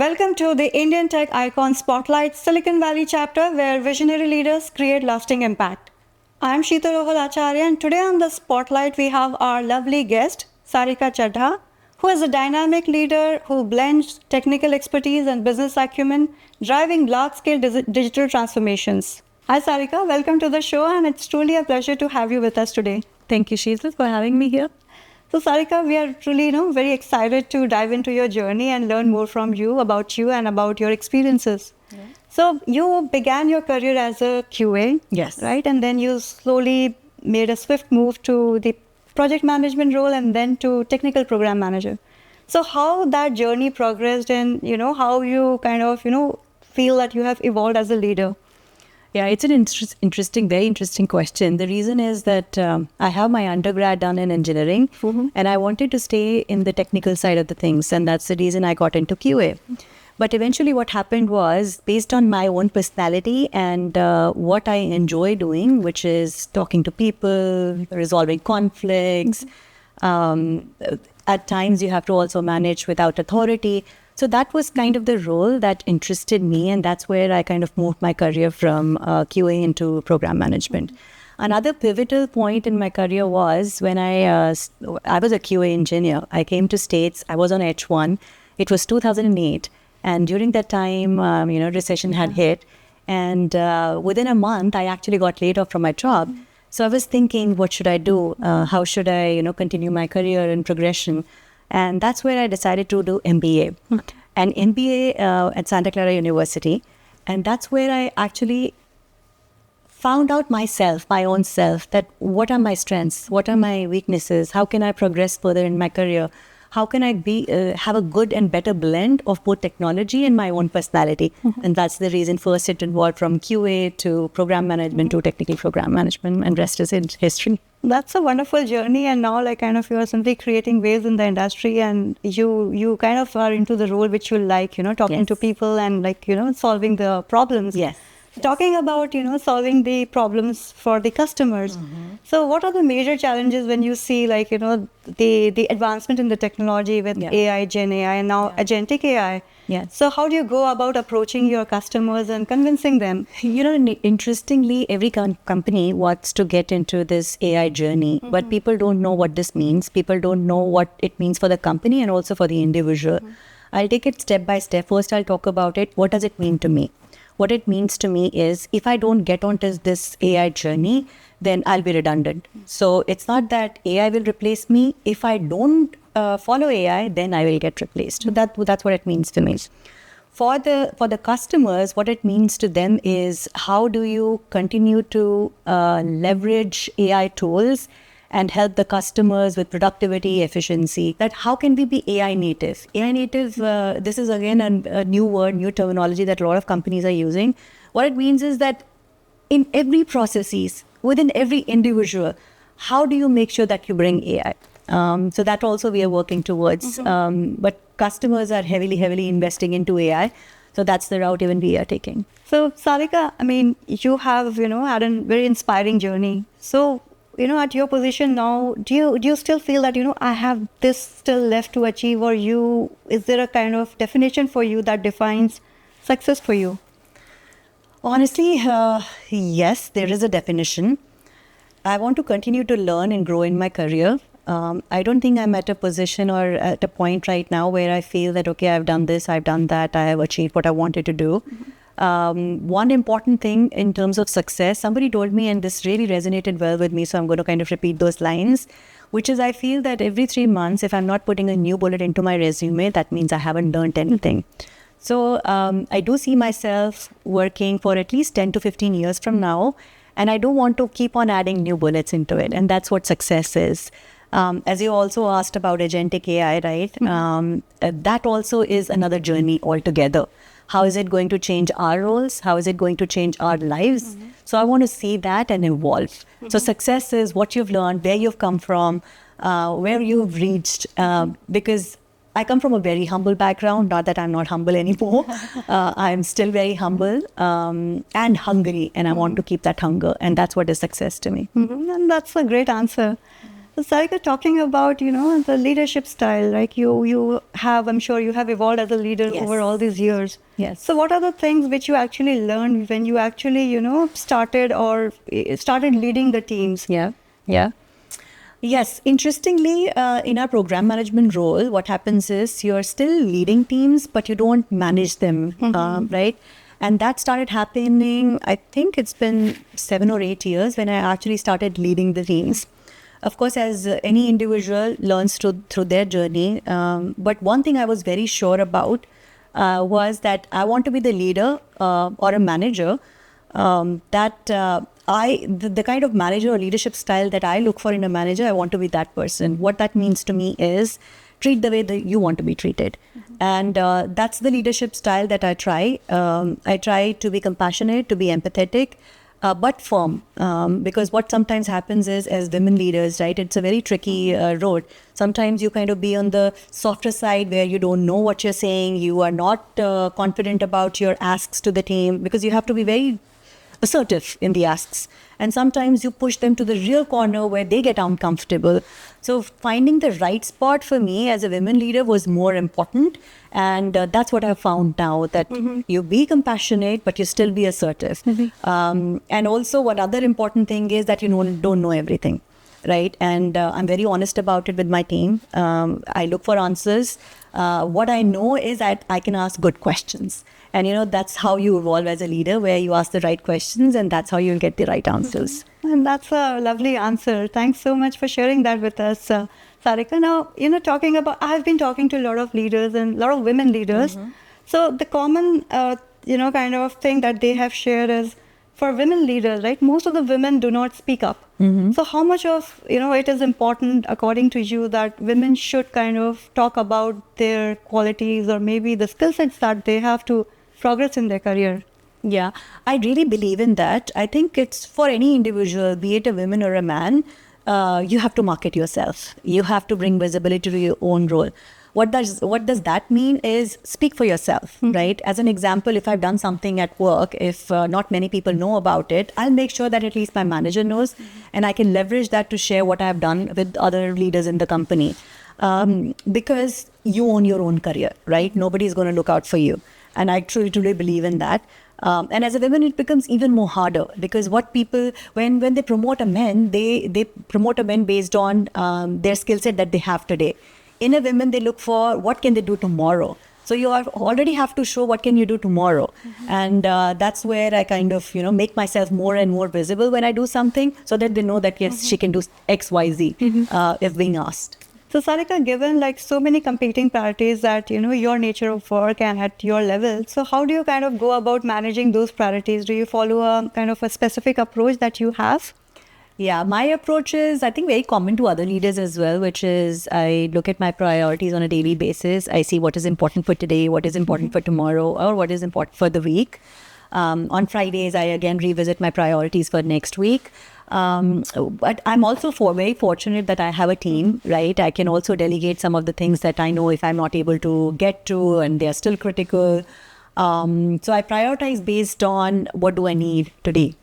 Welcome to the Indian Tech Icon Spotlight Silicon Valley chapter where visionary leaders create lasting impact. I am Sheetal Rohal Acharya and today on the Spotlight we have our lovely guest, Sarika Chadha, who is a dynamic leader who blends technical expertise and business acumen, driving large-scale digital transformations. Hi Sarika, welcome to the show and it's truly a pleasure to have you with us today. Thank you, Sheetal, for having me here. So Sarika, we are truly, very excited to dive into your journey and learn more from you and about your experiences. Yeah. So you began your career as a QA, yes, right? And then you slowly made a swift move to the project management role and then to technical program manager. So how that journey progressed and, how you kind of, feel that you have evolved as a leader? Yeah, it's an very interesting question. The reason is that I have my undergrad done in engineering and I wanted to stay in the technical side of the things. And that's the reason I got into QA. But eventually what happened was based on my own personality and what I enjoy doing, which is talking to people, resolving conflicts. At times you have to also manage without authority. So that was kind of the role that interested me, and that's where I kind of moved my career from QA into program management. Another pivotal point in my career was when I was a QA engineer. I came to States, I was on H1. It was 2008, and during that time, recession had hit, and within a month, I actually got laid off from my job. So I was thinking, what should I do? How should I, continue my career and progression? And that's where I decided to do MBA, an MBA at Santa Clara University. And that's where I actually found out my own self, that what are my strengths? What are my weaknesses? How can I progress further in my career? How can I have a good and better blend of both technology and my own personality? And that's the reason first it evolved from QA to program management to technical program management, and rest is in history. That's a wonderful journey, and now you are simply creating waves in the industry, and you kind of are into the role which you like, talking to people and solving the problems. Yes. Talking about, solving the problems for the customers. So what are the major challenges when you see the advancement in the technology with AI, Gen AI, and now agentic AI? Yes. So how do you go about approaching your customers and convincing them? Interestingly, every company wants to get into this AI journey, but people don't know what this means. People don't know what it means for the company and also for the individual. I'll take it step by step. First, I'll talk about it. What does it mean to me? What it means to me is if I don't get onto this AI journey, then I'll be redundant. So it's not that AI will replace me. If I don't follow AI, then I will get replaced. So that's what it means to me. For the customers, what it means to them is how do you continue to leverage AI tools and help the customers with productivity, efficiency, that how can we be AI native? AI native, this is again a new word, new terminology that a lot of companies are using. What it means is that in every processes, within every individual, how do you make sure that you bring AI? So that also we are working towards. But customers are heavily investing into AI. So that's the route even we are taking. So Sarika, you have, had a very inspiring journey. So, at your position now, do you still feel that, I have this still left to achieve, or is there a kind of definition for you that defines success for you? Honestly, yes, there is a definition. I want to continue to learn and grow in my career. I don't think I'm at a position or at a point right now where I feel that, okay, I've done this, I've done that, I have achieved what I wanted to do. One important thing in terms of success, somebody told me, and this really resonated well with me, so I'm going to kind of repeat those lines, which is I feel that every 3 months, if I'm not putting a new bullet into my resume, that means I haven't learned anything. So I do see myself working for at least 10 to 15 years from now, and I don't want to keep on adding new bullets into it, and that's what success is. As you also asked about agentic AI, right? That also is another journey altogether. How is it going to change our roles? How is it going to change our lives? So I want to see that and evolve. So success is what you've learned, where you've come from, where you've reached. Because I come from a very humble background, not that I'm not humble anymore. I'm still very humble and hungry, and I want to keep that hunger. And that's what is success to me. And that's a great answer. So Sarika, talking about, the leadership style, like you have, I'm sure you have evolved as a leader Yes. over all these years. Yes. So what are the things which you actually learned when you actually, started leading the teams? Yeah. Yeah. Yes, interestingly, in our program management role, what happens is you're still leading teams, but you don't manage them, right? And that started happening, I think it's been 7 or 8 years when I actually started leading the teams. Of course, as any individual learns through their journey. But one thing I was very sure about was that I want to be the leader or a manager the kind of manager or leadership style that I look for in a manager, I want to be that person. What that means to me is treat the way that you want to be treated. And that's the leadership style that I try. I try to be compassionate, to be empathetic, but firm. Because what sometimes happens is, as women leaders, right, it's a very tricky road. Sometimes you kind of be on the softer side where you don't know what you're saying. You are not confident about your asks to the team because you have to be very assertive in the asks. And sometimes you push them to the real corner where they get uncomfortable. So finding the right spot for me as a women leader was more important. And that's what I've found now, that you be compassionate, but you still be assertive. And also one other important thing is that you don't know everything, right? And I'm very honest about it with my team. I look for answers. What I know is that I can ask good questions. And, that's how you evolve as a leader, where you ask the right questions and that's how you'll get the right answers. And that's a lovely answer. Thanks so much for sharing that with us, Sarika. Now, I've been talking to a lot of leaders and a lot of women leaders. So the common, kind of thing that they have shared is for women leaders, right? Most of the women do not speak up. So how much of, it is important, according to you, that women should kind of talk about their qualities or maybe the skill sets that they have to progress in their career? Yeah, I really believe in that. I think it's for any individual, be it a woman or a man, you have to market yourself. You have to bring visibility to your own role. What does that mean is speak for yourself, right? As an example, if I've done something at work, if not many people know about it, I'll make sure that at least my manager knows, and I can leverage that to share what I've done with other leaders in the company. Because you own your own career, right? Nobody's going to look out for you. And I truly believe in that. And as a woman, it becomes even more harder because what people, when they promote a man, they promote a man based on their skill set that they have today. In a woman, they look for what can they do tomorrow. So you already have to show what can you do tomorrow. And that's where I kind of, make myself more and more visible when I do something so that they know that, yes, she can do X, Y, Z if being asked. So Sarika, given like so many competing priorities that, your nature of work and at your level, so how do you kind of go about managing those priorities? Do you follow a kind of a specific approach that you have? Yeah, my approach is, I think, very common to other leaders as well, which is I look at my priorities on a daily basis. I see what is important for today, what is important for tomorrow, or what is important for the week. On Fridays, I again revisit my priorities for next week. But I'm also very fortunate that I have a team, right? I can also delegate some of the things that I know if I'm not able to get to and they're still critical. So I prioritize based on what do I need today.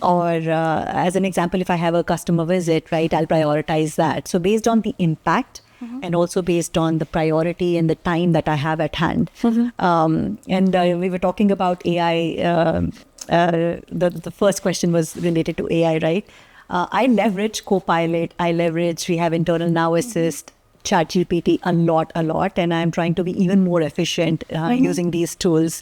Or as an example, if I have a customer visit, right, I'll prioritize that. So based on the impact and also based on the priority and the time that I have at hand. And we were talking about AI. The first question was related to AI, right? I leverage Copilot. We have internal Now Assist, ChatGPT a lot. And I'm trying to be even more efficient using these tools.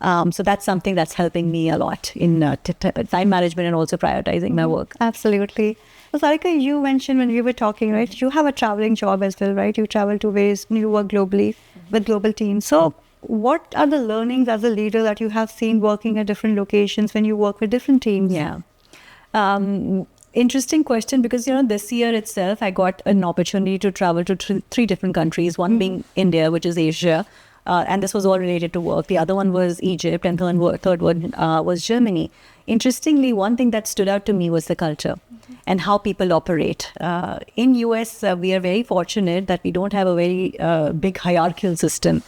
So that's something that's helping me a lot in time management and also prioritizing my work. Absolutely. So Sarika, you mentioned when we were talking, right, you have a traveling job as well, right? You travel to you work globally with global teams. So what are the learnings as a leader that you have seen working at different locations when you work with different teams? Yeah. Interesting question because, this year itself, I got an opportunity to travel to three different countries, one being India, which is Asia. And this was all related to work. The other one was Egypt, and third one was Germany. Interestingly, one thing that stood out to me was the culture and how people operate. In US, we are very fortunate that we don't have a very big hierarchical system.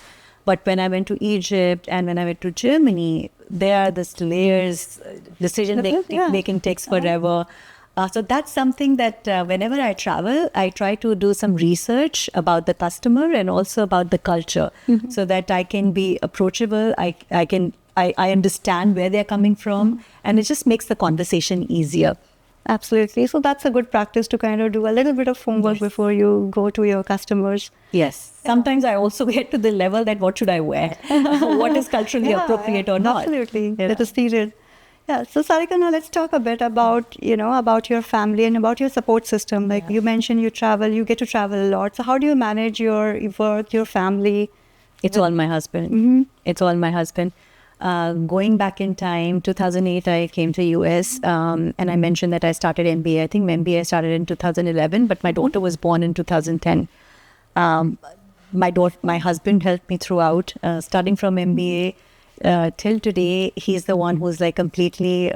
But when I went to Egypt and when I went to Germany, there are the layers, decision making takes forever. So that's something that whenever I travel, I try to do some research about the customer and also about the culture, so that I can be approachable. I understand where they're coming from, and it just makes the conversation easier. Absolutely. So that's a good practice to kind of do a little bit of homework before you go to your customers. Yes. Sometimes I also get to the level that what should I wear? What is culturally appropriate or not? Absolutely. That is needed. Yeah. So Sarika, now let's talk a bit about, about your family and about your support system. Like you mentioned, you travel, you get to travel a lot. So how do you manage your work, your family? It's all my husband. It's all my husband. Going back in time, 2008, I came to US, and I mentioned that I started MBA. I think MBA started in 2011, but my daughter was born in 2010. My husband helped me throughout, starting from MBA till today. He's the one who's like completely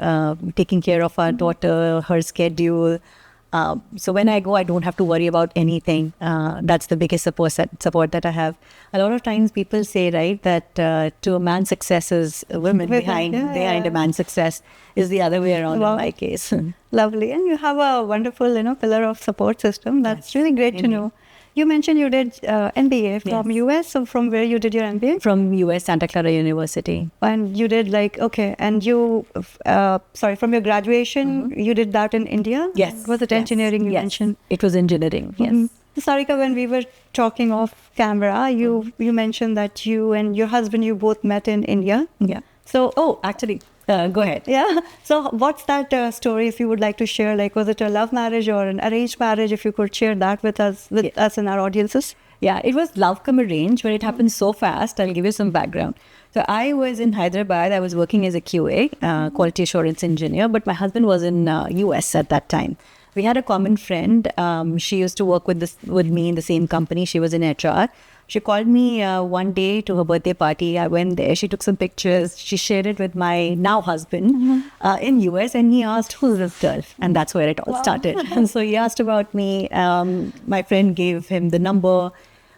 taking care of our daughter, her schedule. So when I go, I don't have to worry about anything. That's the biggest support that I have. A lot of times people say, right, that to a man's success is women behind a man's success is the other way around in my case. Lovely. And you have a wonderful, pillar of support system. That's really great to know. You mentioned you did MBA from US. So from where you did your MBA? From US, Santa Clara University. And you did and you, from your graduation, you did that in India? Yes. Was it engineering you mentioned? It was engineering, yes. Sarika, when we were talking off camera, you mentioned that you and your husband, you both met in India. Yeah. So, actually, go ahead. Yeah. So what's that story, if you would like to share? Like, was it a love marriage or an arranged marriage? If you could share that with us and our audiences. Yeah, it was love come arranged, but it happened so fast. I'll give you some background. So I was in Hyderabad. I was working as a QA, quality assurance engineer, but my husband was in US at that time. We had a common friend. She used to work with me in the same company. She was in HR. She called me one day to her birthday party. I went there. She took some pictures. She shared it with my now husband in US, and he asked, "Who's this girl?" And that's where it all started. And so he asked about me. My friend gave him the number.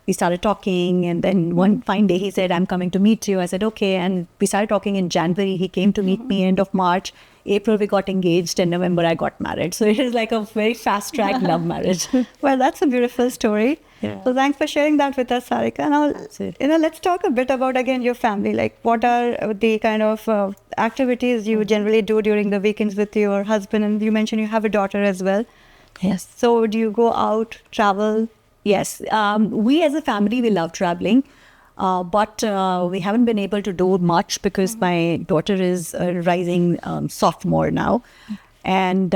We started talking, and then one fine day he said, "I'm coming to meet you." I said, "Okay." And we started talking in January. He came to meet me end of March. April we got engaged, and November I got married. So it is like a very fast-track love marriage. Well, that's a beautiful story. Yeah. So thanks for sharing that with us, Sarika. Now, let's talk a bit about, again, your family. Like, what are the kind of activities you generally do during the weekends with your husband? And you mentioned you have a daughter as well. Yes. So do you go out, travel? Yes. We as a family, we love traveling. But we haven't been able to do much because my daughter is a rising sophomore now. And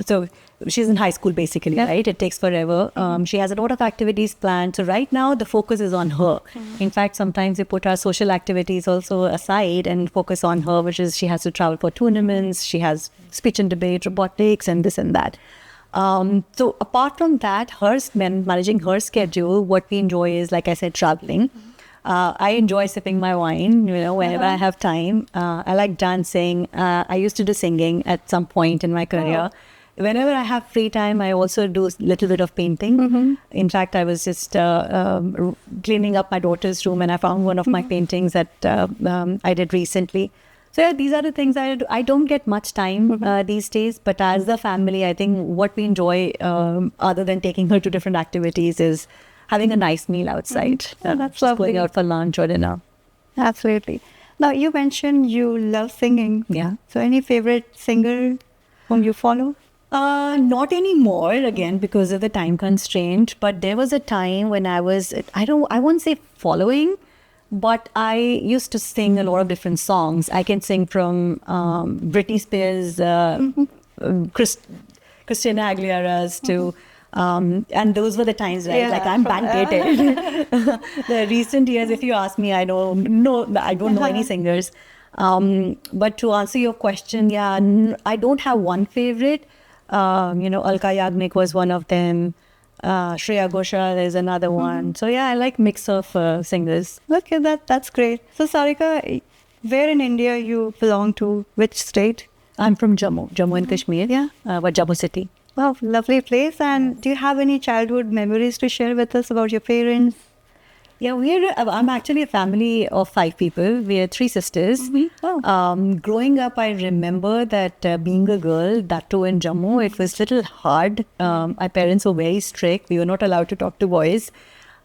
so she's in high school basically, right? It takes forever. She has a lot of activities planned. So right now the focus is on her. In fact, sometimes we put our social activities also aside and focus on her, which is she has to travel for tournaments. She has speech and debate, robotics, and this and that. So apart from that, managing her schedule, what we enjoy is, like I said, traveling. I enjoy sipping my wine, whenever I have time. I like dancing. I used to do singing at some point in my career. Whenever I have free time, I also do a little bit of painting. In fact, I was just cleaning up my daughter's room, and I found one of my paintings that I did recently. So yeah, these are the things I do. I don't get much time these days, but as a family, I think what we enjoy, other than taking her to different activities, is having a nice meal outside. That's lovely. Going out for lunch or dinner. Absolutely. Now, you mentioned you love singing. Yeah. So any favorite singer whom you follow? Not anymore, again, because of the time constraint. But there was a time when I won't say following, but I used to sing a lot of different songs. I can sing from Britney Spears, Christina Aguilera's to... and those were the times, right? Like, I'm backdated. The recent years, if you ask me, I don't know any singers. But to answer your question, I don't have one favorite. Alka Yagnik was one of them. Shreya Ghoshal is another one. So I like mix of singers. Okay, that's great. So Sarika, where in India you belong to? Which state? I'm from Jammu and Kashmir. But Jammu city. Wow, lovely place. And do you have any childhood memories to share with us about your parents? Yeah, I'm actually a family of 5 people. We are 3 sisters. Growing up, I remember that being a girl, that too in Jammu, it was a little hard. My parents were very strict. We were not allowed to talk to boys.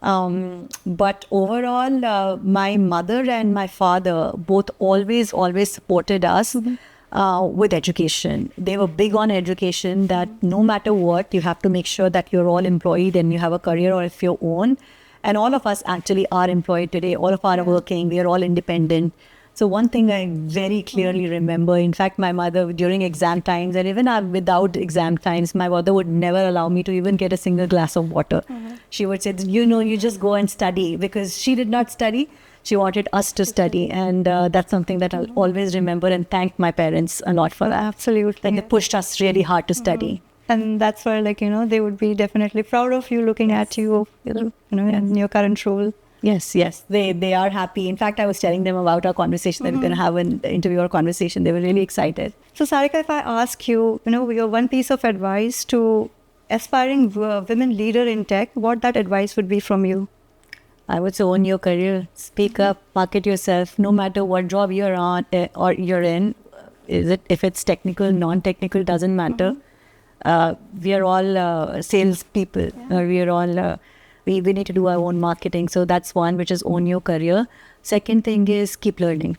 But overall, my mother and my father both always supported us with education. They were big on education, that no matter what, you have to make sure that you're all employed and you have a career or if your own. And all of us actually are employed today. All of us are working. We are all independent. So one thing I very clearly remember, in fact, my mother during exam times and even without exam times, my mother would never allow me to even get a single glass of water. She would say, you just go and study, because she did not study. She wanted us to study. And that's something that I'll always remember and thank my parents a lot for that. Absolutely. Like they pushed us really hard to study. And that's where, they would be definitely proud of you looking at you, in your current role. Yes. They are happy. In fact, I was telling them about our conversation that we're going to have an interview or conversation. They were really excited. So, Sarika, if I ask you, your one piece of advice to aspiring women leader in tech, what that advice would be from you? I would say own your career, speak up, market yourself, no matter what job you're on or you're in. If it's technical, non-technical, doesn't matter. We are all sales people. We are all we need to do our own marketing. So that's one, which is own your career. Second thing is keep learning.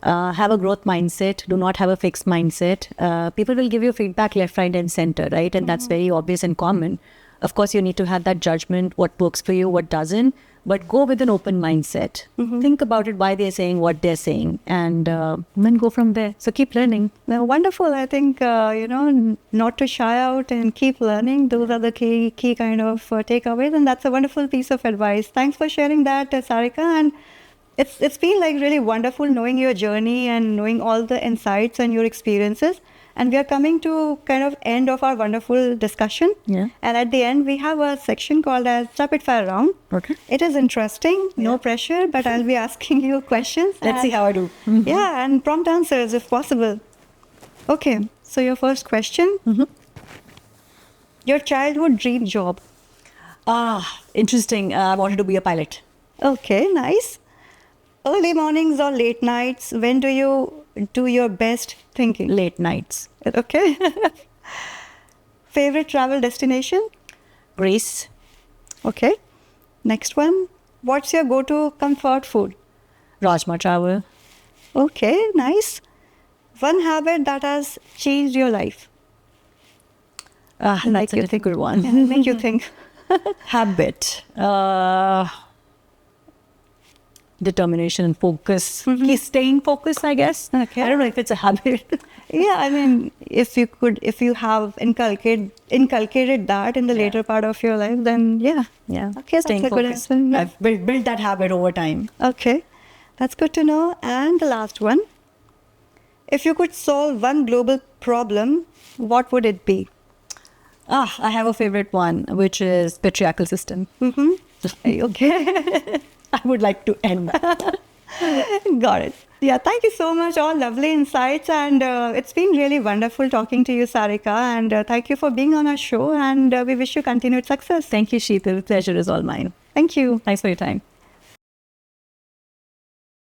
Have a growth mindset. Do not have a fixed mindset. People will give you feedback left, right, and center, right? And that's very obvious and common. Of course, you need to have that judgment, what works for you, what doesn't. But go with an open mindset. Think about it, why they're saying what they're saying, and then go from there. So keep learning. Now, wonderful. I think, not to shy out and keep learning. Those are the key kind of takeaways. And that's a wonderful piece of advice. Thanks for sharing that, Sarika. And it's been like really wonderful knowing your journey and knowing all the insights and your experiences. And we are coming to kind of end of our wonderful discussion. Yeah. And at the end, we have a section called as Rapid Fire Round. Okay. It is interesting, no pressure, but I'll be asking you questions. Let's see how I do. Yeah, and prompt answers if possible. Okay, so your first question. Your childhood dream job. Interesting. I wanted to be a pilot. Okay, nice. Early mornings or late nights, when do you do your best thinking? Late nights. Okay. Favorite travel destination? Greece. Okay. Next one. What's your go-to comfort food? Rajma chawal. Okay, nice. One habit that has changed your life. That's a difficult one. Yeah, make you think. Habit. Determination and focus. Staying focused, I guess. Okay. I don't know if it's a habit. Yeah, I mean, if you have inculcated that in the later part of your life, then yeah. Okay, Staying that's a good focused. answer. Yeah. I've built that habit over time. Okay, that's good to know. And the last one. If you could solve one global problem, what would it be? I have a favorite one, which is patriarchal system. Okay. I would like to end. Got it. Yeah, thank you so much. All lovely insights. And it's been really wonderful talking to you, Sarika. And thank you for being on our show. And we wish you continued success. Thank you, Sheetal. Pleasure is all mine. Thank you. Thanks for your time.